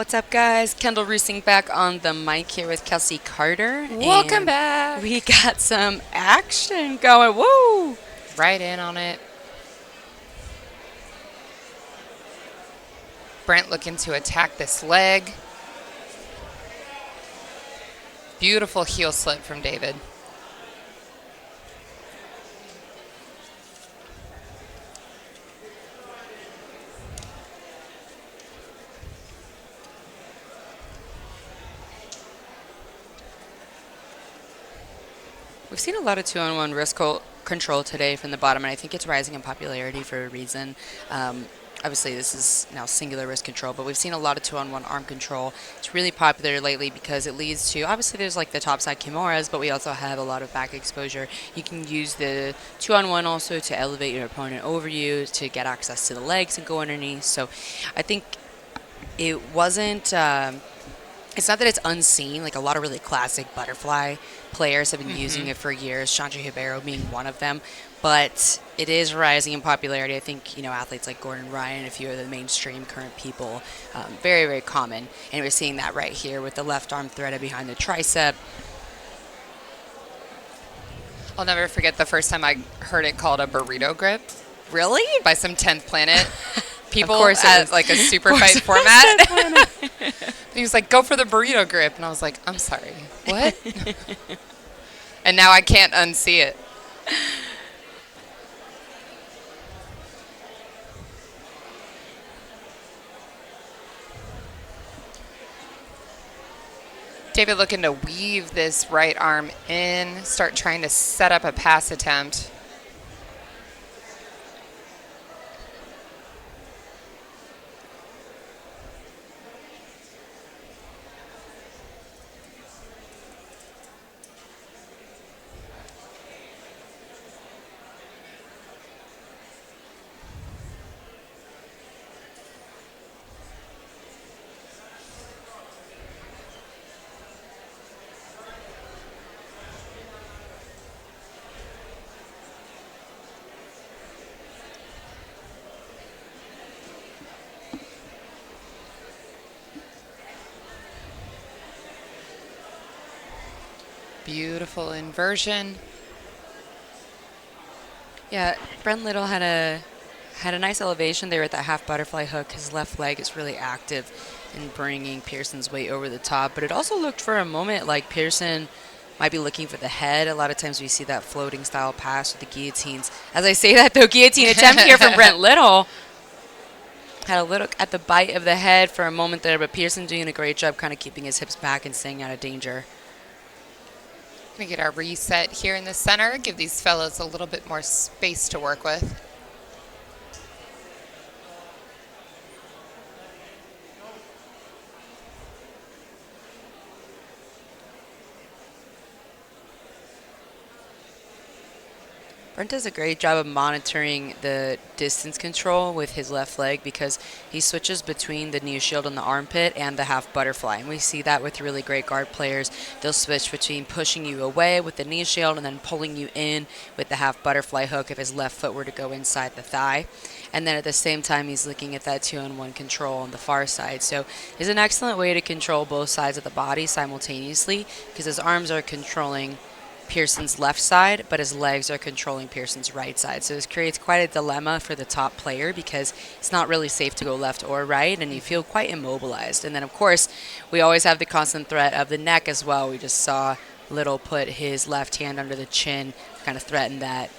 What's up, guys? Kendall Roosing back on the mic here with Kelsey Carter. Welcome and back. We got some action going. Woo! Right in on it. Brent looking to attack this leg. Beautiful heel slip from David. We've seen a lot of two-on-one wrist control today from the bottom, and I think it's rising in popularity for a reason. Obviously, this is now singular wrist control, but we've seen a lot of two-on-one arm control. It's really popular lately because it leads to, obviously, there's like the topside kimuras, but we also have a lot of back exposure. You can use the two-on-one also to elevate your opponent over you, to get access to the legs and go underneath. So I think it wasn't... it's not that it's unseen. Like, a lot of really classic butterfly players have been using it for years, Chandra Ribeiro being one of them. But it is rising in popularity. I think, athletes like Gordon Ryan and a few of the mainstream current people, very, very common. And we're seeing that right here with the left arm threaded behind the tricep. I'll never forget the first time I heard it called a burrito grip Really? by some 10th Planet people course it at was. like a super fight format. He was like, go for the burrito grip. And I was like, I'm sorry, what? And now I can't unsee it. David looking to weave this right arm in, start trying to set up a pass attempt. Beautiful inversion. Yeah, Brent Little had a nice elevation there at that half butterfly hook. His left leg is really active in bringing Pearson's weight over the top. But it also looked for a moment like Pearson might be looking for the head. A lot of times we see that floating style pass with the guillotines. As I say that, though, guillotine attempt here from Brent Little. Had a look at the bite of the head for a moment there, but Pearson doing a great job kind of keeping his hips back and staying out of danger. Gonna get our reset here in the center, give these fellows a little bit more space to work with. Brent does a great job of monitoring the distance control with his left leg because he switches between the knee shield and the armpit and the half butterfly. And we see that with really great guard players. They'll switch between pushing you away with the knee shield and then pulling you in with the half butterfly hook if his left foot were to go inside the thigh. And then at the same time, he's looking at that two-on-one control on the far side. So it's an excellent way to control both sides of the body simultaneously because his arms are controlling Pearson's left side, but his legs are controlling Pearson's right side. So this creates quite a dilemma for the top player because it's not really safe to go left or right, and you feel quite immobilized. And then, of course, we always have the constant threat of the neck as well. We just saw Little put his left hand under the chin, kind of threaten that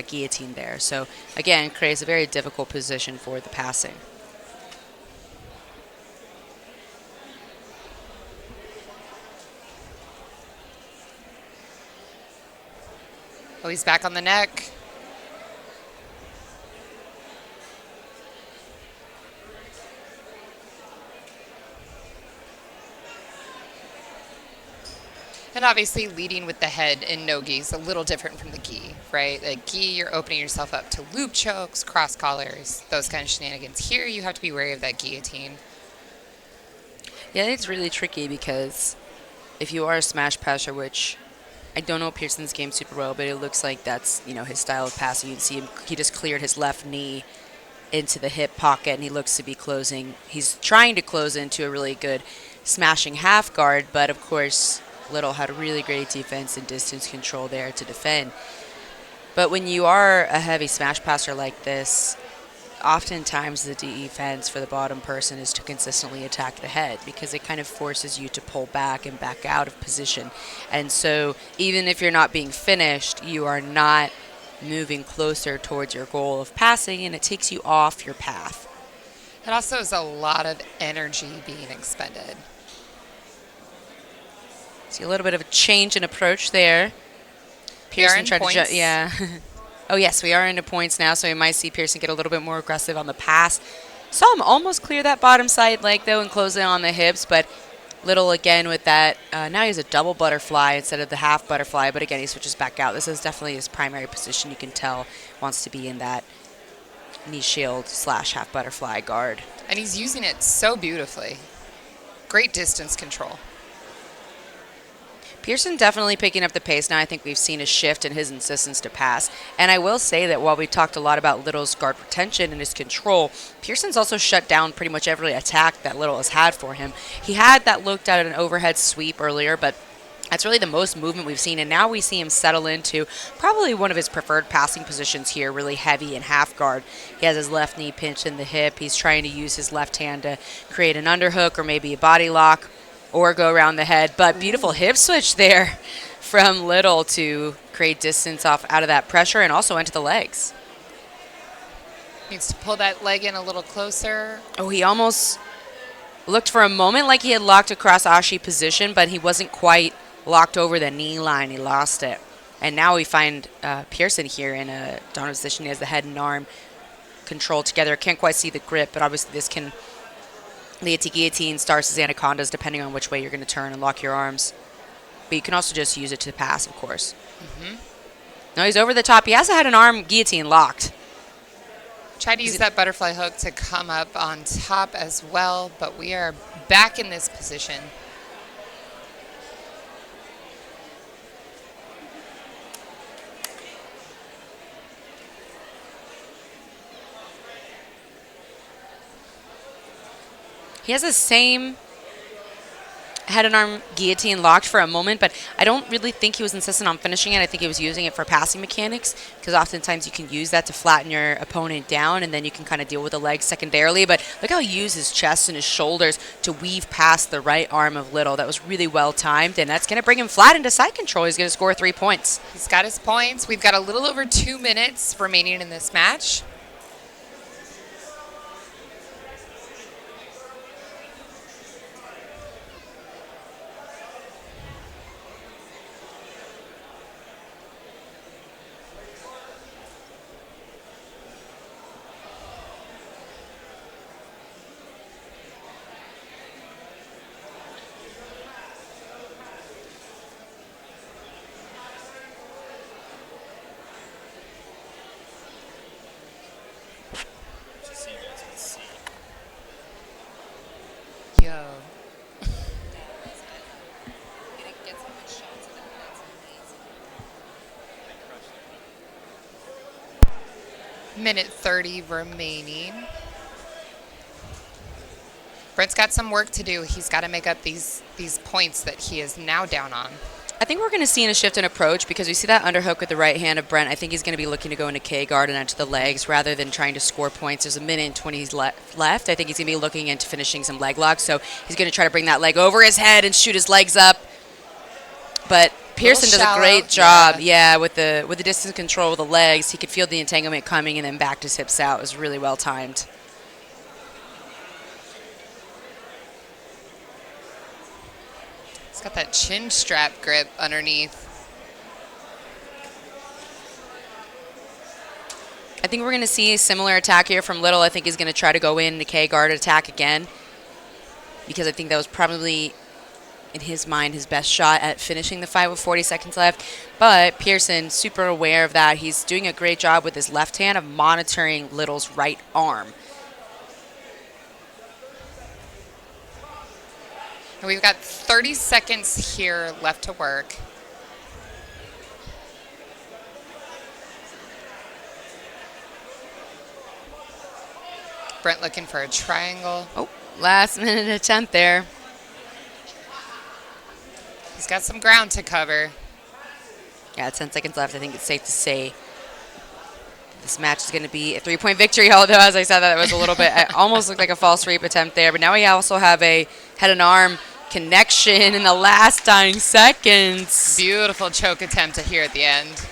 guillotine there. So, again, creates a very difficult position for the passing. Oh, he's back on the neck. And obviously leading with the head in no-gi is a little different from the gi, right? Like gi, you're opening yourself up to loop chokes, cross collars, those kind of shenanigans. Here you have to be wary of that guillotine. Yeah, it's really tricky because if you are a smash passer, which I don't know Pearson's game super well, but it looks like that's, his style of passing. You can see him, he just cleared his left knee into the hip pocket, and he looks to be closing. He's trying to close into a really good smashing half guard, but of course, Little had a really great defense and distance control there to defend. But when you are a heavy smash passer like this, oftentimes the defense for the bottom person is to consistently attack the head because it kind of forces you to pull back and back out of position. And so even if you're not being finished, you are not moving closer towards your goal of passing, and it takes you off your path. It also is a lot of energy being expended. See a little bit of a change in approach there. Pearson tried points. to yeah. Oh, yes, we are into points now, so we might see Pearson get a little bit more aggressive on the pass. Saw him almost clear that bottom side leg, though, and close in on the hips, but Little again with that. Now he has a double butterfly instead of the half butterfly, but again, he switches back out. This is definitely his primary position. You can tell wants to be in that knee shield / half butterfly guard. And he's using it so beautifully. Great distance control. Pearson definitely picking up the pace now. I think we've seen a shift in his insistence to pass. And I will say that while we talked a lot about Little's guard retention and his control, Pearson's also shut down pretty much every attack that Little has had for him. He had that looked at an overhead sweep earlier, but that's really the most movement we've seen. And now we see him settle into probably one of his preferred passing positions here, really heavy and half guard. He has his left knee pinched in the hip. He's trying to use his left hand to create an underhook or maybe a body lock, or go around the head. But beautiful hip switch there from Little to create distance off out of that pressure and also into the legs. Needs to pull that leg in a little closer. Oh, he almost looked for a moment like he had locked across Ashi position, but he wasn't quite locked over the knee line. He lost it. And now we find Pearson here in a dominant position. He has the head and arm controlled together. Can't quite see the grip, but obviously this can lead to guillotine, stars, anacondas, depending on which way you're going to turn and lock your arms. But you can also just use it to pass, of course. No, he's over the top. He hasn't had an arm guillotine locked. Tried to use that butterfly hook to come up on top as well, but we are back in this position. He has the same head and arm guillotine locked for a moment, but I don't really think he was insistent on finishing it. I think he was using it for passing mechanics because oftentimes you can use that to flatten your opponent down and then you can kind of deal with the legs secondarily. But look how he used his chest and his shoulders to weave past the right arm of Little. That was really well timed, and that's going to bring him flat into side control. He's going to score 3 points. He's got his points. We've got a little over 2 minutes remaining in this match. Yo. Minute 30 remaining. Brent's got some work to do. He's got to make up these points that he is now down on. I think we're going to see a shift in approach because we see that underhook with the right hand of Brent. I think he's going to be looking to go into K guard and onto the legs rather than trying to score points. There's a minute and 20 left. I think he's going to be looking into finishing some leg locks. So he's going to try to bring that leg over his head and shoot his legs up. But Pearson does a great job, with the distance control with the legs. He could feel the entanglement coming and then backed his hips out. It was really well timed. He's got that chin strap grip underneath. I think we're going to see a similar attack here from Little. I think he's going to try to go in the K guard attack again because I think that was probably, in his mind, his best shot at finishing the fight with 40 seconds left. But Pearson, super aware of that. He's doing a great job with his left hand of monitoring Little's right arm. And we've got 30 seconds here left to work. Brent looking for a triangle. Oh, last minute attempt there. He's got some ground to cover. Yeah, 10 seconds left. I think it's safe to say this match is going to be a 3-point victory, although, as I said, that was a little bit, it almost looked like a false sweep attempt there. But now we also have a head and arm connection in the last dying seconds. Beautiful choke attempt here at the end.